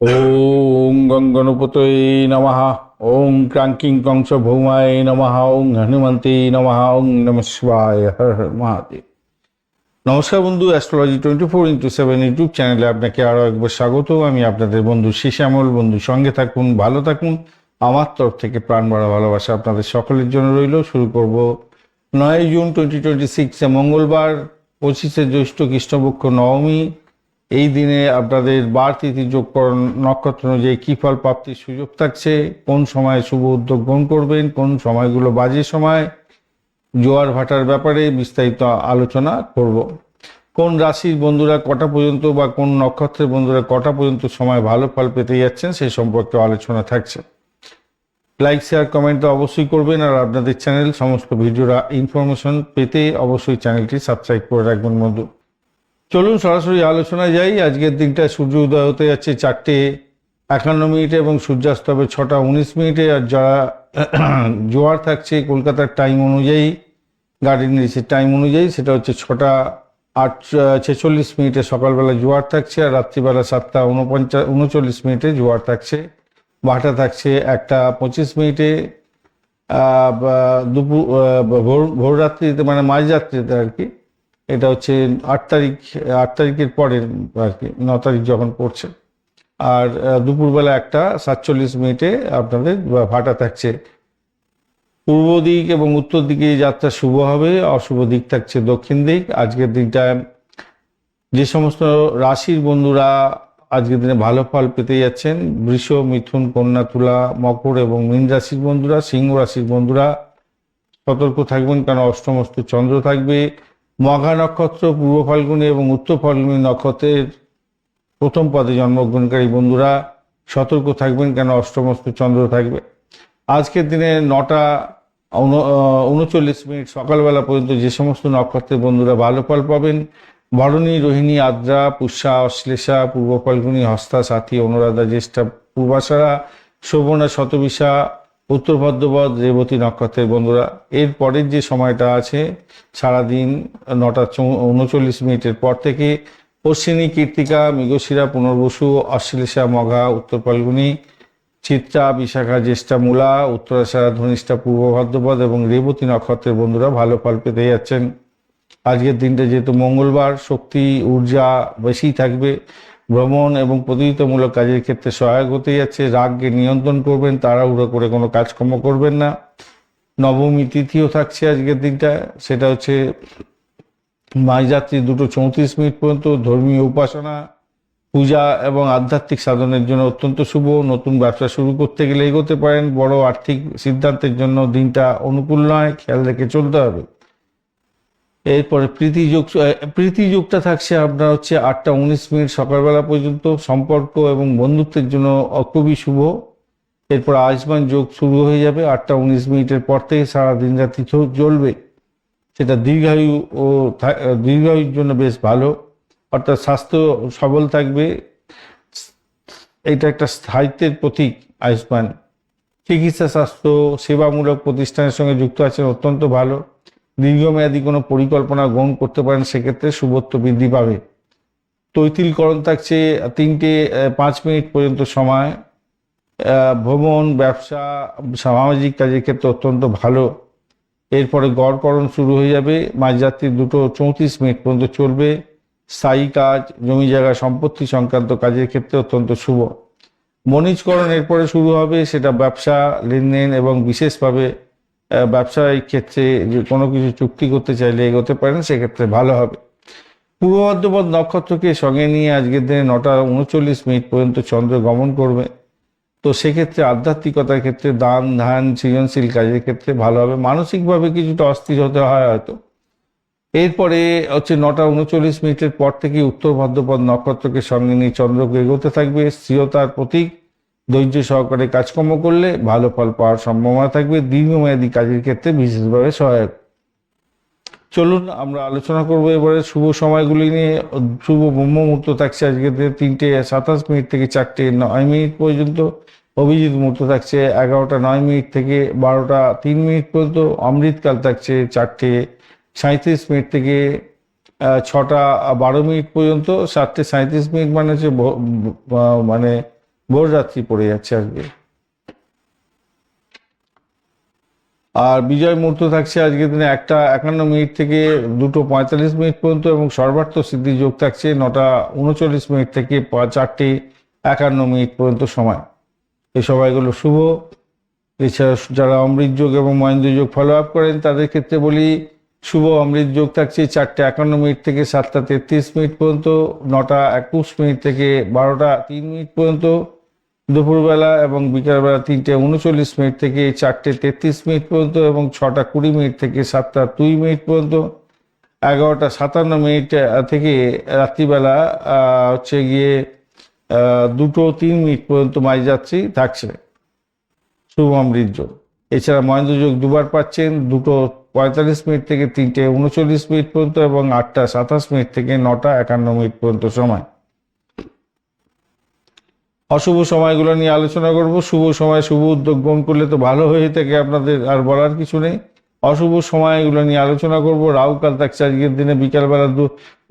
ওং গঙ্গনপতয়ে নমঃ। ওং ক্রাঙ্কিং কংস ভৌমায় নমঃ। ওং হনুমন্তে নমঃ। ওং নমঃ শিবায়। হর হর মহাদেব। নমস্কার বন্ধু, অ্যাস্ট্রোলজি 24x7 ইউটিউব চ্যানেলে আপনাকে আরও একবার স্বাগত। আমি আপনাদের বন্ধু শ্যামল। বন্ধু সঙ্গে থাকুন, ভালো থাকুন। আমার তরফ থেকে প্রাণ ভরা ভালোবাসা আপনাদের সকলের জন্য রইল। শুরু করব 9 জুন 2026 মঙ্গলবার, 25শে জ্যৈষ্ঠ কৃষ্ণপক্ষ নবমী। এই দিনে আপনাদের বার তিথি যোগকরণ নক্ষত্র অনুযায়ী কী ফল প্রাপ্তির সুযোগ থাকছে, কোন সময় শুভ উদ্যোগ গ্রহণ করবেন, কোন সময়গুলো বাজে সময়, জোয়ার ভাটার ব্যাপারে বিস্তারিত আলোচনা করব। কোন রাশির বন্ধুরা কটা পর্যন্ত বা কোন নক্ষত্রের বন্ধুরা কটা পর্যন্ত সময় ভালো ফল পেতে যাচ্ছেন সেই সম্পর্কে আলোচনা থাকছে। লাইক শেয়ার কমেন্ট তো অবশ্যই করবেন, আর আপনাদের চ্যানেল সমস্ত ভিডিওরা ইনফরমেশন পেতে অবশ্যই চ্যানেলটি সাবস্ক্রাইব করে রাখবেন বন্ধু। চলুন সরাসরি আলোচনায় যাই। আজকের দিনটা সূর্য উদয় হতে যাচ্ছে 4:51 এবং সূর্যাস্ত হবে 6:19। আর যারা জোয়ার থাকছে কলকাতার টাইম অনুযায়ী, গার্ডেন রিচের টাইম অনুযায়ী, সেটা হচ্ছে 6:46 সকালবেলা জোয়ার থাকছে, আর রাত্রিবেলা 7:39 জোয়ার থাকছে। ভাটা থাকছে 1:25। দুপুর ভোর রাত্রিতে মানে মাঝরাত্রিতে আর কি। এটা হচ্ছে 8 তারিখের পরের আর কি, 9 তারিখ যখন পড়ছে। আর দুপুরবেলা 1:47 আপনাদের ভাটা থাকছে। পূর্ব দিক এবং উত্তর দিকে যাত্রা শুভ হবে, অশুভ দিক থাকছে দক্ষিণ দিক। আজকের দিনটায় যে সমস্ত রাশির বন্ধুরা আজকের দিনে ভালো ফল পেতে যাচ্ছেন, বৃষ, মিথুন, কন্যা, তুলা, মকর এবং মীন রাশির বন্ধুরা, সিংহ রাশির বন্ধুরা সতর্ক থাকবেন, কারণ অষ্টমস্ত চন্দ্র থাকবে। মঘা নক্ষত্র, পূর্ব ফাল্গুনী এবং উত্তর ফাল্গুনী নক্ষত্রের প্রথম পদে জন্মগ্রহণকারী বন্ধুরা সতর্ক থাকবেন, কেন অষ্টমস্ত চন্দ্র থাকবে। আজকের দিনে 9:39 সকালবেলা পর্যন্ত যে সমস্ত নক্ষত্রের বন্ধুরা ভালো ফল পাবেন: ভরণী, রোহিণী, আদ্রা, পুষ্যা, অশ্লেষা, পূর্ব ফাল্গুনী, হস্তা, সাথী, অনুরাধা, জ্যেষ্ঠা, পূর্বাষাঢ়া, শোভনা, শতবিশা, উত্তর ভাদ্রপদ, রেবতী নক্ষত্রের বন্ধুরা। এর পরের যে সময়টা আছে সারাদিন 9:39 পর থেকে অশ্বিনী, কৃত্তিকা, মৃগশিরা, পুনর্বসু, অশ্লেষা, মঘা, উত্তর ফাল্গুনী, চিত্রা, বিশাখা, জ্যেষ্ঠা, মূলা, উত্তরাষাঢ়া, ধনিষ্ঠা, পূর্ব ভাদ্রপদ এবং রেবতী নক্ষত্রের বন্ধুরা ভালো ফল পেতে যাচ্ছেন। আজকের দিনটা যেহেতু মঙ্গলবার, শক্তি ঊর্জা বেশি থাকবে, ভ্রমণ এবং প্রতিযোগিতামূলক কাজের ক্ষেত্রে সহায়ক হতে যাচ্ছে। রাগকে নিয়ন্ত্রণ করবেন, তাড়াহুড়ো করে কোনো কাজকর্ম করবেন না। নবমী তিথিও থাকছে আজকের দিনটা, সেটা হচ্ছে মাঝরাত্রি 2:34 পর্যন্ত। ধর্মীয় উপাসনা, পূজা এবং আধ্যাত্মিক সাধনের জন্য অত্যন্ত শুভ। নতুন ব্যবসা শুরু করতে গেলে এগোতে পারেন। বড় আর্থিক সিদ্ধান্তের জন্য দিনটা অনুকূল নয়, খেয়াল রেখে চলতে হবে। এরপরে প্রীতি যোগটা থাকছে আপনার হচ্ছে 8:19 সকালবেলা পর্যন্ত। সম্পর্ক এবং বন্ধুত্বের জন্য খুবই শুভ। এরপর আয়ুষ্মান যোগ শুরু হয়ে যাবে 8:19 পর থেকে, সারাদিন রাত্রি চলবে। সেটা দীর্ঘায়ুর জন্য বেশ ভালো, অর্থাৎ স্বাস্থ্য সবল থাকবে। এটা একটা স্থায়িত্বের প্রতীক আয়ুষ্মান। চিকিৎসা, স্বাস্থ্য সেবামূলক প্রতিষ্ঠানের সঙ্গে যুক্ত আছেন, অত্যন্ত ভালো। দীর্ঘমেয়াদী কোনো পরিকল্পনা গ্রহণ করতে পারেন, সেক্ষেত্রে শুভত্ব বৃদ্ধি পাবে। তৈতিলকরণ থাকছে 3:05 পর্যন্ত সময়। ভ্রমণ, ব্যবসা, সামাজিক কাজের ক্ষেত্রে অত্যন্ত ভালো। এরপরে গড়করণ শুরু হয়ে যাবে, মাঝরাত্রি 2:34 পর্যন্ত চলবে। স্থায়ী কাজ, জমি জায়গা সম্পত্তি সংক্রান্ত কাজের ক্ষেত্রে অত্যন্ত শুভ। বণিজকরণ এরপরে শুরু হবে, সেটা ব্যবসা, লেনদেন এবং বিশেষভাবে ব্যবসায়িক ক্ষেত্রে যে কোনো কিছু চুক্তি করতে চাইলে এগোতে পারেন, সেক্ষেত্রে ভালো হবে। পূর্ব ভাদ্রপদ নক্ষত্রকে সঙ্গে নিয়ে আজকের দিনে 9:39 পর্যন্ত চন্দ্র গমন করবে। তো সেক্ষেত্রে আধ্যাত্মিকতার ক্ষেত্রে, দান ধ্যান, সৃজনশীল কাজের ক্ষেত্রে ভালো হবে। মানসিকভাবে কিছুটা অস্থির হতে হয় হয়তো। এরপরে হচ্ছে 9:39 পর থেকে উত্তর ভাদ্রপদ নক্ষত্রকে সঙ্গে নিয়ে চন্দ্রকে এগোতে থাকবে। স্থিরতার প্রতীক। ধৈর্য সহকারে কাজকর্ম করলে ভালো ফল পাওয়ার সম্ভাবনা থাকবে, দীর্ঘমেয়াদী কাজের ক্ষেত্রে বিশেষভাবে সহায়ক। চলুন আমরা আলোচনা করবো এবারে শুভ সময়গুলি নিয়ে। শুভ ব্রহ্ম মুহূর্ত থাকছে আজকে 3:27 থেকে 4:09 পর্যন্ত। অভিজিৎ মুহূর্ত থাকছে 11:09 থেকে 12:03 পর্যন্ত। অমৃতকাল থাকছে 4:37 থেকে 6:12 পর্যন্ত। 7:37 মানে হচ্ছে মানে ভোর রাত্রি পড়ে যাচ্ছে আজকে। আর বিজয় মুহূর্ত থাকছে আজকের দিনে 1:51 থেকে 2:45 পর্যন্ত, এবং সর্বার্থ সিদ্ধি যোগ থাকছে 9:39 থেকে 4:51 পর্যন্ত সময়। এই সময়গুলো শুভ। এছাড়া যারা অমৃত যোগ এবং মহেন্দ্র যোগ ফলো আপ করেন তাদের ক্ষেত্রে বলি, শুভ অমৃত যোগ থাকছে 4:51 থেকে 7:33 পর্যন্ত, 9:21 থেকে 12:03 পর্যন্ত দুপুরবেলা, এবং বিকালবেলা 3:39 থেকে 4:33 পর্যন্ত, এবং 6:20 থেকে 7:02 পর্যন্ত, 11:57 থেকে রাত্রিবেলা হচ্ছে গিয়ে 2:03 পর্যন্ত মাঝরাত্রি থাকছে শুভ অমৃত যোগ। এছাড়া মহেন্দ্র যোগ দুবার পাচ্ছেন, 2:45 থেকে 3:39 পর্যন্ত, এবং 8:27 থেকে 9:51 পর্যন্ত সময়। অশুভ সময়গুলো নিয়ে আলোচনা করব। শুভ সময় শুভ উদ্যোগ গ্রহণ করলে তো ভালো হয়ে থাকে, আপনাদের আর বলার কিছু নেই। অশুভ সময়গুলো নিয়ে আলোচনা করব। রাহুকাল থাকছে আজকের দিনে বিকালবেলা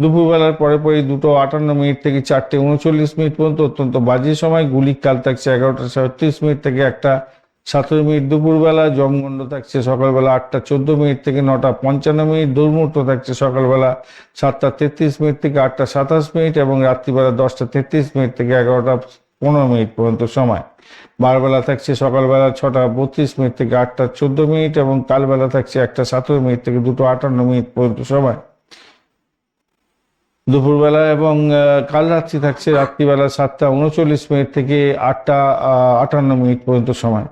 দুপুরবেলার পরে 2:58 থেকে 4:39 পর্যন্ত, অত্যন্ত বাজে সময়। গুলিক কাল থাকছে 11:37 থেকে 1:17 দুপুরবেলা। যমগণ্ড থাকছে সকালবেলা 8:14 থেকে 9:55। দুর্মুহূর্ত থাকছে সকালবেলা 7:33 থেকে 8:27, এবং রাত্রিবেলা 10:33 থেকে 11:15 পর্যন্ত সময়। বারবেলা থাকছে সকালবেলা 6:32 থেকে 8:14, এবং কালবেলা থাকছে 1:17 থেকে 2:58 পর্যন্ত সময়। দুপুরবেলা এবং কাল রাত্রি থাকছে রাত্রিবেলা 7:39 থেকে 8:58 পর্যন্ত সময়।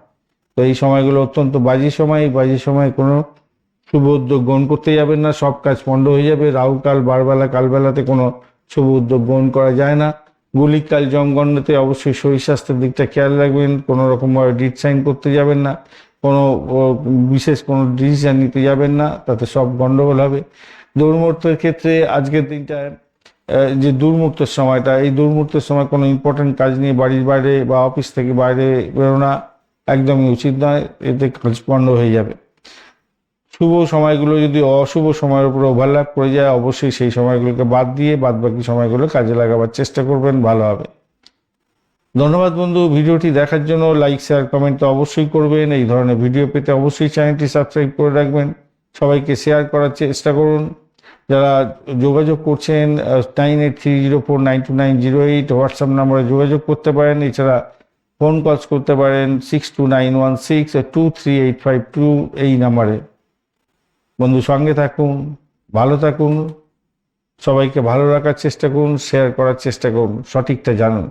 তো এই সময়গুলো অত্যন্ত বাজে সময়। এই বাজে সময় কোনো শুভ উদ্যোগ গ্রহণ করতে যাবেন না, সব কাজ পণ্ড হয়ে যাবে। রাহুকাল বারবেলা কালবেলাতে কোনো শুভ উদ্যোগ গ্রহণ করা যায় না। গুলিক কাল জমগণ্ডতে অবশ্যই শরীর স্বাস্থ্যের দিকটা খেয়াল রাখবেন। কোনো রকমভাবে ডিট সাইন করতে যাবেন না, কোনো বিশেষ কোনো ডিসিশন নিতে যাবেন না, তাতে সব গণ্ডগোল হবে। দুর্মুহূর্তের ক্ষেত্রে আজকের দিনটায় যে দুর্মুহূর্তের সময়টা, এই দুর্মুহূর্তের সময় কোনো ইম্পর্টেন্ট কাজ নিয়ে বাড়ির বাইরে বা অফিস থেকে বাইরে বেরোনা একদমই উচিত নয়, এতে কাজ পণ্ড হয়ে যাবে। শুভ সময়গুলো যদি অশুভ সময়ের উপর ওভারল্যাপ করে যায়, অবশ্যই সেই সময়গুলোকে বাদ দিয়ে বাদবাকি সময়গুলো কাজে লাগাবার চেষ্টা করবেন, ভালো হবে। ধন্যবাদ বন্ধু, ভিডিওটি দেখার জন্য। লাইক শেয়ার কমেন্ট তো অবশ্যই করবেন। এই ধরনের ভিডিও পেতে অবশ্যই চ্যানেলটি সাবস্ক্রাইব করে রাখবেন। সবাইকে শেয়ার করার চেষ্টা করুন। যারা যোগাযোগ করছেন 9830492908 হোয়াটসঅ্যাপ নম্বরে যোগাযোগ করতে পারেন। এছাড়া ফোন কলস করতে পারেন 6291623852 এই নাম্বারে। বন্ধু, সঙ্গে থাকুন, ভালো থাকুন, সবাইকে ভালো রাখার চেষ্টা করুন, শেয়ার করার চেষ্টা করুন, সঠিকটা জানুন।